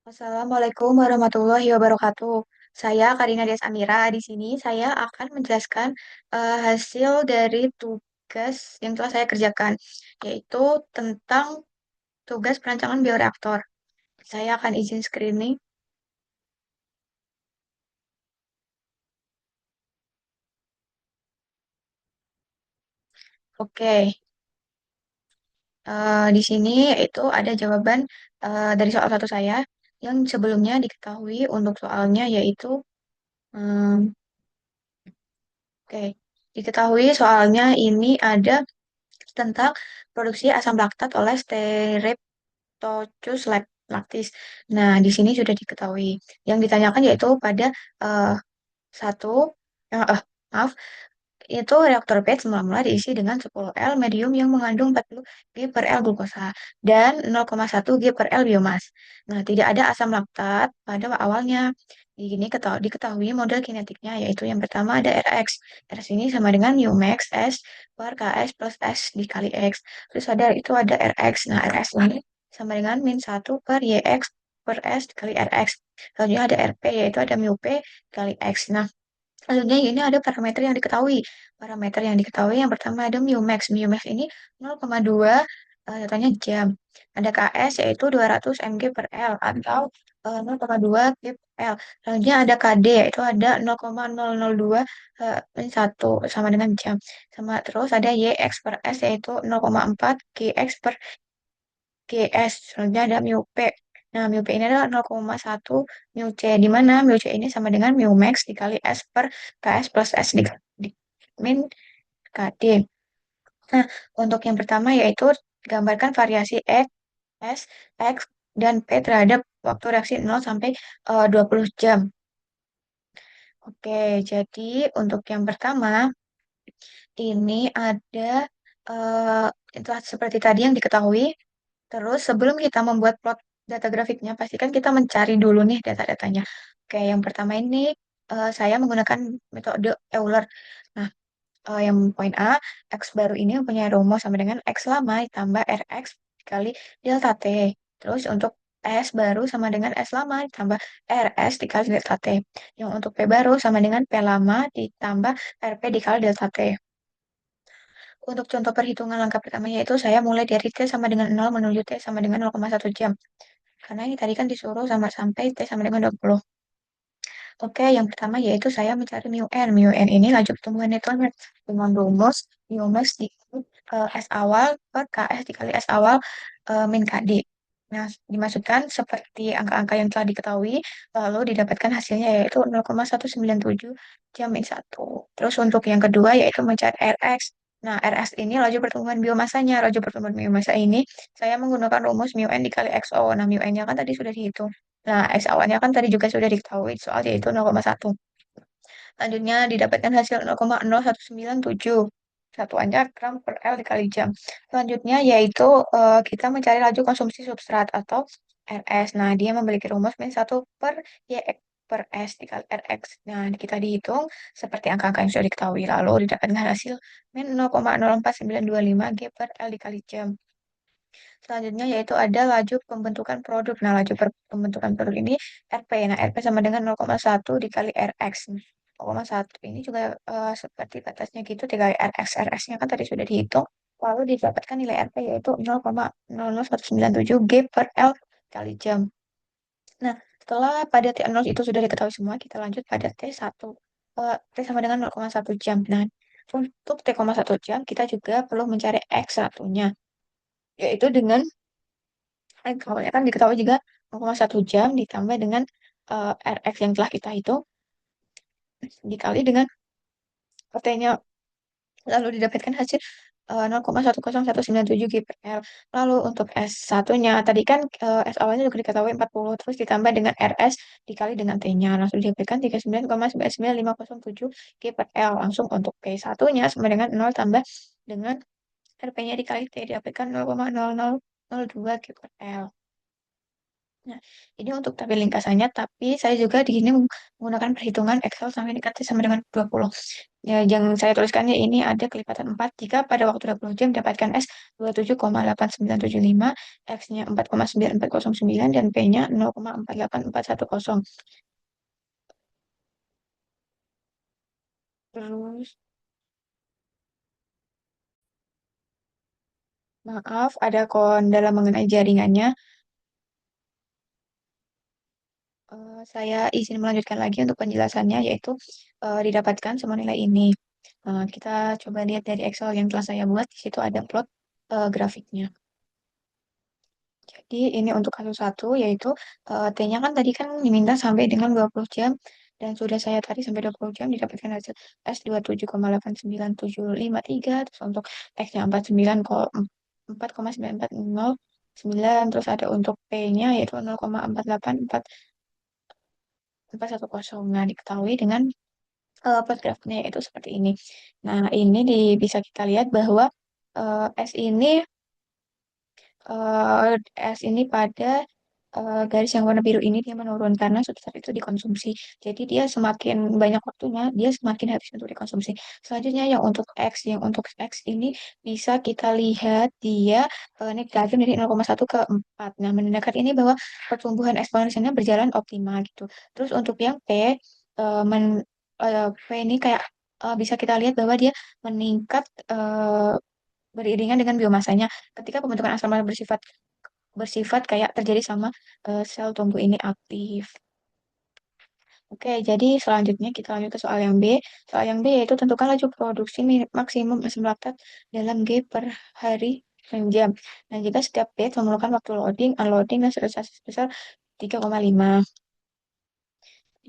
Assalamualaikum warahmatullahi wabarakatuh. Saya Karina Des Amira. Di sini saya akan menjelaskan hasil dari tugas yang telah saya kerjakan, yaitu tentang tugas perancangan bioreaktor. Saya akan izin screening. Oke, di sini itu ada jawaban dari soal satu saya yang sebelumnya diketahui untuk soalnya yaitu hmm, oke, diketahui soalnya ini ada tentang produksi asam laktat oleh Streptococcus lactis. Nah, di sini sudah diketahui. Yang ditanyakan yaitu pada eh, satu, maaf, itu reaktor PET semula-mula diisi dengan 10 L medium yang mengandung 40 G per L glukosa dan 0,1 G per L biomas. Nah, tidak ada asam laktat pada awalnya. Ini diketahui model kinetiknya, yaitu yang pertama ada Rx. Rx ini sama dengan mu max S per Ks plus S dikali X. Terus ada Rx. Nah, Rx ini sama dengan min 1 per Yx per S dikali Rx. Selanjutnya ada Rp, yaitu ada mu P kali X. Nah, selanjutnya ini ada parameter yang diketahui. Parameter yang diketahui yang pertama ada mu max. Mu max ini 0,2 contohnya jam. Ada Ks yaitu 200 mg per L atau 0,2 G per L. Selanjutnya ada Kd yaitu ada 0,002 min 1 sama dengan jam. Sama terus ada Yx per S yaitu 0,4 Gx per GS. Selanjutnya ada mu P. Nah, mu P ini adalah 0,1 mu C, di mana mu C ini sama dengan mu max dikali S per KS plus S di- min KD. Nah, untuk yang pertama yaitu gambarkan variasi X, S, X, dan P terhadap waktu reaksi 0 sampai 20 jam. Oke, jadi untuk yang pertama, ini ada itulah seperti tadi yang diketahui. Terus sebelum kita membuat plot data grafiknya, pastikan kita mencari dulu nih data-datanya. Oke, yang pertama ini saya menggunakan metode Euler. Nah, yang poin A, X baru ini mempunyai rumus sama dengan X lama ditambah RX dikali delta T. Terus untuk S baru sama dengan S lama ditambah RS dikali delta T. Yang untuk P baru sama dengan P lama ditambah RP dikali delta T. Untuk contoh perhitungan langkah pertama yaitu saya mulai dari T sama dengan 0 menuju T sama dengan 0,1 jam. Karena ini tadi kan disuruh sama sampai T sama dengan 20. Oke, yang pertama yaitu saya mencari mu n. Mu n ini laju pertumbuhan neutron dengan rumus mu max di S awal per Ks dikali S awal min Kd. Nah, dimasukkan seperti angka-angka yang telah diketahui, lalu didapatkan hasilnya yaitu 0,197 jam min 1. Terus untuk yang kedua yaitu mencari Rx. Nah, Rx ini laju pertumbuhan biomasanya. Laju pertumbuhan biomasa ini saya menggunakan rumus mu n dikali XO. Nah, mu n-nya kan tadi sudah dihitung. Nah, X awalnya kan tadi juga sudah diketahui soal yaitu 0,1. Selanjutnya didapatkan hasil 0,0197 satuannya gram per L dikali jam. Selanjutnya yaitu kita mencari laju konsumsi substrat atau RS. Nah, dia memiliki rumus min 1 per YX per S dikali RX. Nah, kita dihitung seperti angka-angka yang sudah diketahui. Lalu didapatkan hasil min 0,04925 G per L dikali jam. Selanjutnya yaitu ada laju pembentukan produk. Nah, pembentukan produk ini RP. Nah, RP sama dengan 0,1 dikali RX. 0,1 ini juga seperti batasnya gitu dikali RX. RX-nya kan tadi sudah dihitung. Lalu didapatkan nilai RP yaitu 0,00197 G per L kali jam. Nah, setelah pada T0 itu sudah diketahui semua, kita lanjut pada T1. T sama dengan 0,1 jam. Nah, untuk T,1 jam, kita juga perlu mencari X1-nya, yaitu dengan awalnya kan diketahui juga 0,1 jam ditambah dengan RX yang telah kita hitung dikali dengan PT-nya lalu didapatkan hasil 0,10197 G per L. Lalu untuk S1-nya tadi kan S awalnya juga diketahui 40 terus ditambah dengan RS dikali dengan T-nya langsung didapatkan 39,99507 G per L. Langsung untuk P1-nya sama dengan 0 tambah dengan RP-nya dikali T didapatkan 0,0002 G per L. Nah, ini untuk tabel ringkasannya, tapi saya juga di sini menggunakan perhitungan Excel sampai dikasih sama dengan 20. Ya, yang saya tuliskannya ini ada kelipatan 4 jika pada waktu 20 jam dapatkan S 27,8975, X-nya 4,9409, dan P-nya 0,48410. Terus, maaf, ada kendala mengenai jaringannya. Saya izin melanjutkan lagi untuk penjelasannya, yaitu didapatkan semua nilai ini. Kita coba lihat dari Excel yang telah saya buat. Di situ ada plot grafiknya. Jadi ini untuk kasus satu, yaitu T-nya kan tadi kan diminta sampai dengan 20 jam. Dan sudah saya tarik sampai 20 jam, didapatkan hasil S 27,899753. Terus untuk X-nya 4,9409. Terus ada untuk P-nya yaitu 0,48410. Nah, diketahui dengan plot grafiknya yaitu seperti ini. Nah, ini bisa kita lihat bahwa S ini es ini pada garis yang warna biru ini dia menurun karena substrat itu dikonsumsi. Jadi dia semakin banyak waktunya, dia semakin habis untuk dikonsumsi. Selanjutnya yang untuk X ini bisa kita lihat dia negatif dari 0,1 ke 4. Nah, menandakan ini bahwa pertumbuhan eksponensialnya berjalan optimal gitu. Terus untuk yang P, P ini kayak bisa kita lihat bahwa dia meningkat beriringan dengan biomasanya ketika pembentukan asam lemak bersifat bersifat kayak terjadi sama sel tumbuh ini aktif. Oke, jadi selanjutnya kita lanjut ke soal yang B. Soal yang B yaitu tentukan laju produksi maksimum asam laktat dalam G per hari per jam. Nah, jika setiap batch memerlukan waktu loading, unloading, dan sterilisasi sebesar 3,5.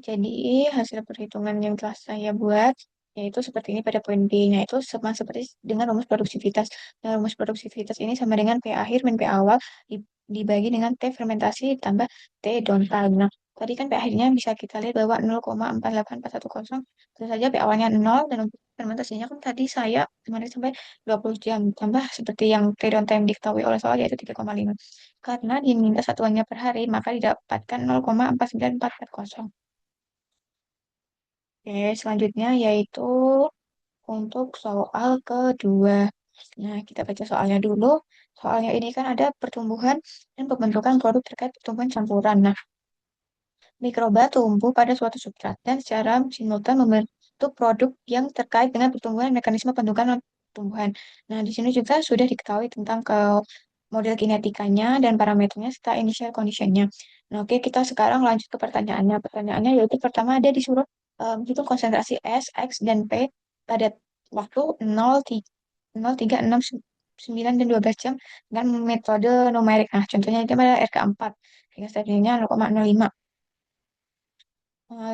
Jadi hasil perhitungan yang telah saya buat yaitu seperti ini pada poin B. Nah, itu sama seperti dengan rumus produktivitas. Nah, rumus produktivitas ini sama dengan P akhir min P awal dibagi dengan T fermentasi tambah T downtime. Nah, tadi kan P akhirnya bisa kita lihat bahwa 0,48410. Tentu saja P awalnya 0 dan untuk fermentasinya kan tadi saya kemarin sampai 20 jam. Tambah seperti yang T downtime diketahui oleh soal yaitu 3,5. Karena diminta satuannya per hari, maka didapatkan 0,49440. Oke, selanjutnya yaitu untuk soal kedua. Nah, kita baca soalnya dulu. Soalnya ini kan ada pertumbuhan dan pembentukan produk terkait pertumbuhan campuran. Nah, mikroba tumbuh pada suatu substrat dan secara simultan membentuk produk yang terkait dengan pertumbuhan mekanisme pembentukan pertumbuhan. Nah, di sini juga sudah diketahui tentang ke model kinetikanya dan parameternya serta initial conditionnya. Nah, oke, kita sekarang lanjut ke pertanyaannya. Pertanyaannya yaitu pertama ada disuruh hitung konsentrasi S, X, dan P pada waktu 0, 3, 6, 9, dan 12 jam dengan metode numerik. Nah, contohnya itu pada RK4, dengan stadiumnya 0,05.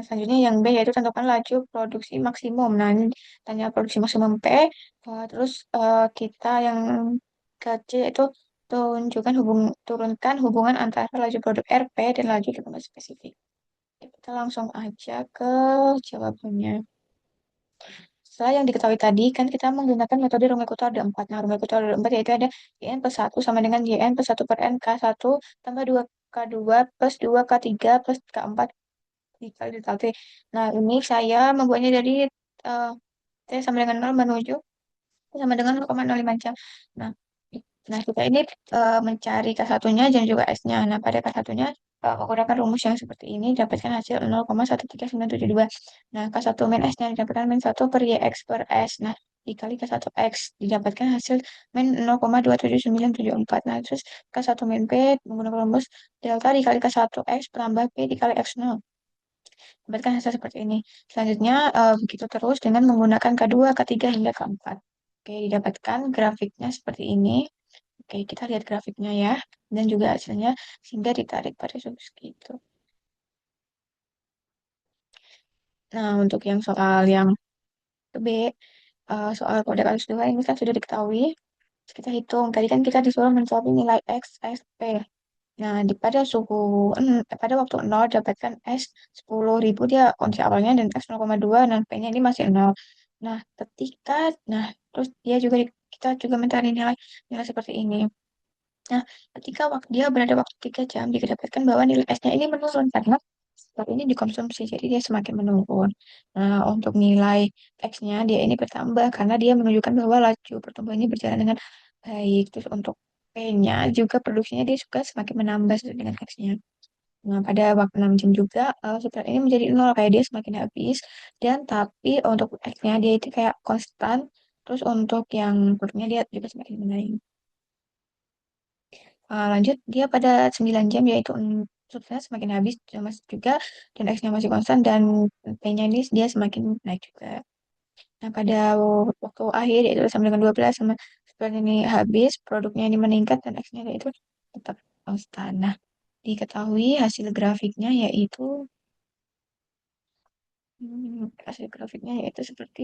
Selanjutnya yang B yaitu tentukan laju produksi maksimum. Nah, ini tanya produksi maksimum P. Terus kita yang ke C itu turunkan hubungan antara laju produk RP dan laju kebutuhan spesifik. Kita langsung aja ke jawabannya. Setelah yang diketahui tadi, kan kita menggunakan metode Rumah-Kutub ada 4. Nah, Rumah-Kutub ada 4 yaitu ada YN plus 1 sama dengan YN plus 1 per N K1 tambah 2 K2 plus 2 K3 plus K4 dikali total T. Nah, ini saya membuatnya dari eh, T sama dengan 0 menuju sama dengan 0,05 jam. Nah, nah kita ini mencari K1-nya dan juga S-nya. Nah, pada K1-nya menggunakan rumus yang seperti ini dapatkan hasil 0,13972. Nah, K1 min S-nya didapatkan min 1 per YX per S. Nah, dikali K1X didapatkan hasil min 0,27974. Nah, terus K1 min P menggunakan rumus delta dikali K1X tambah P dikali X0. Dapatkan hasil seperti ini. Selanjutnya, begitu terus dengan menggunakan K2, K3, hingga K4. Oke, didapatkan grafiknya seperti ini. Oke, kita lihat grafiknya ya. Dan juga hasilnya sehingga ditarik pada subscribe. Nah, untuk yang soal yang B, soal kode kasus 2 ini kan sudah diketahui. Terus kita hitung. Tadi kan kita disuruh mencari nilai X, S, P. Nah, pada waktu 0 dapatkan S 10.000 dia kondisi awalnya dan X 0,2 dan P-nya ini masih 0. Nah, terus dia juga kita juga mencari nilai nilai seperti ini. Nah, ketika waktu dia berada waktu 3 jam, diketahui bahwa nilai S-nya ini menurun karena zat ini dikonsumsi, jadi dia semakin menurun. Nah, untuk nilai X-nya dia ini bertambah karena dia menunjukkan bahwa laju pertumbuhan ini berjalan dengan baik. Terus untuk P-nya juga produksinya dia juga semakin menambah sesuai dengan X-nya. Nah, pada waktu 6 jam juga substrat ini menjadi nol, kayak dia semakin habis. Dan tapi untuk X-nya dia itu kayak konstan. Terus untuk yang produknya dia juga semakin menaik. Lanjut, dia pada 9 jam yaitu substrat semakin habis juga dan X-nya masih konstan dan P-nya ini dia semakin naik juga. Nah, pada waktu akhir yaitu sama dengan 12 sama substrat ini habis, produknya ini meningkat dan X-nya itu tetap konstan. Nah, diketahui hasil grafiknya yaitu hasil grafiknya yaitu seperti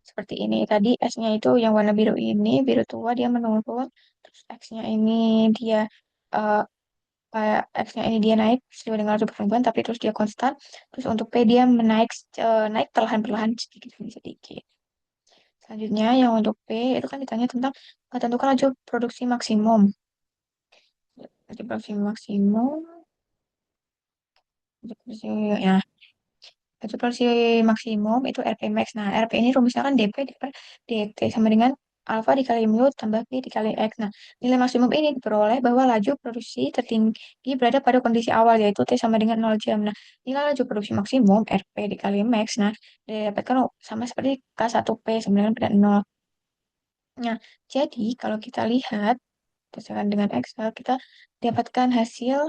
seperti ini. Tadi S-nya itu yang warna biru ini, biru tua dia menurun, terus X-nya ini dia eh, kayak X-nya ini dia naik sesuai dengan laju pertumbuhan tapi terus dia konstan. Terus untuk P dia naik perlahan-perlahan sedikit demi sedikit. Selanjutnya yang untuk P itu kan ditanya tentang tentukan laju produksi maksimum. Laju produksi maksimum, laju produksi, ya, laju produksi maksimum itu RP max. Nah, RP ini rumusnya kan DP per DT sama dengan alfa dikali mu tambah P dikali X. Nah, nilai maksimum ini diperoleh bahwa laju produksi tertinggi berada pada kondisi awal yaitu T sama dengan 0 jam. Nah, nilai laju produksi maksimum RP dikali max. Nah, didapatkan sama seperti K1P sama dengan pada 0. Nah, jadi kalau kita lihat berdasarkan dengan Excel, kita dapatkan hasil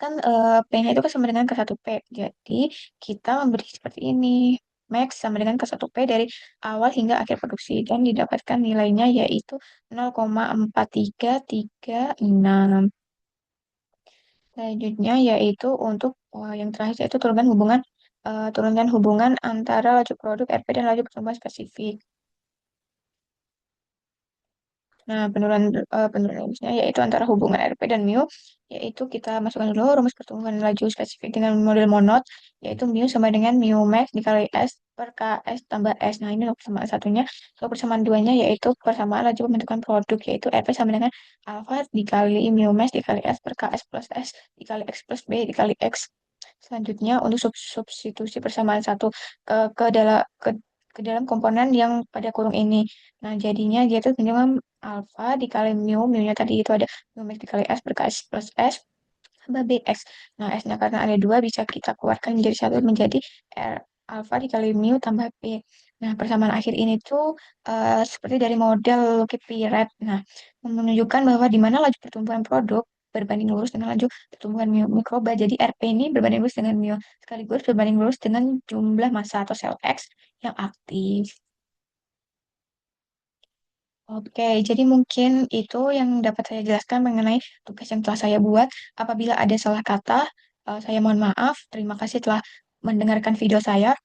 kan P-nya itu kan sama dengan ke satu p. Jadi kita memberi seperti ini. Max sama dengan ke satu p dari awal hingga akhir produksi dan didapatkan nilainya yaitu 0,4336. Selanjutnya yaitu untuk yang terakhir yaitu turunkan hubungan antara laju produk RP dan laju pertumbuhan spesifik. Nah, penurunan rumusnya yaitu antara hubungan RP dan mu, yaitu kita masukkan dulu rumus pertumbuhan laju spesifik dengan model monod, yaitu mu sama dengan mu max dikali S per KS tambah S. Nah, ini untuk persamaan satunya. Untuk persamaan duanya yaitu persamaan laju pembentukan produk, yaitu RP sama dengan alpha dikali mu max dikali S per KS plus S dikali X plus B dikali X. Selanjutnya, untuk substitusi persamaan satu ke dalam komponen yang pada kurung ini. Nah, jadinya dia itu dengan alfa dikali mu, mu-nya tadi itu ada mu max dikali S per KS plus S tambah BX. Nah, S-nya karena ada dua bisa kita keluarkan menjadi satu menjadi R alfa dikali mu tambah P. Nah, persamaan akhir ini tuh seperti dari model Loki-Pirret. Nah, menunjukkan bahwa di mana laju pertumbuhan produk berbanding lurus dengan laju pertumbuhan mikroba. Jadi RP ini berbanding lurus dengan mu sekaligus berbanding lurus dengan jumlah massa atau sel X yang aktif. Oke, jadi mungkin itu yang dapat saya jelaskan mengenai tugas yang telah saya buat. Apabila ada salah kata, saya mohon maaf. Terima kasih telah mendengarkan video saya.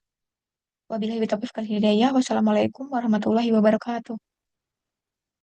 Wabillahi taufiq wal hidayah. Wassalamualaikum warahmatullahi wabarakatuh.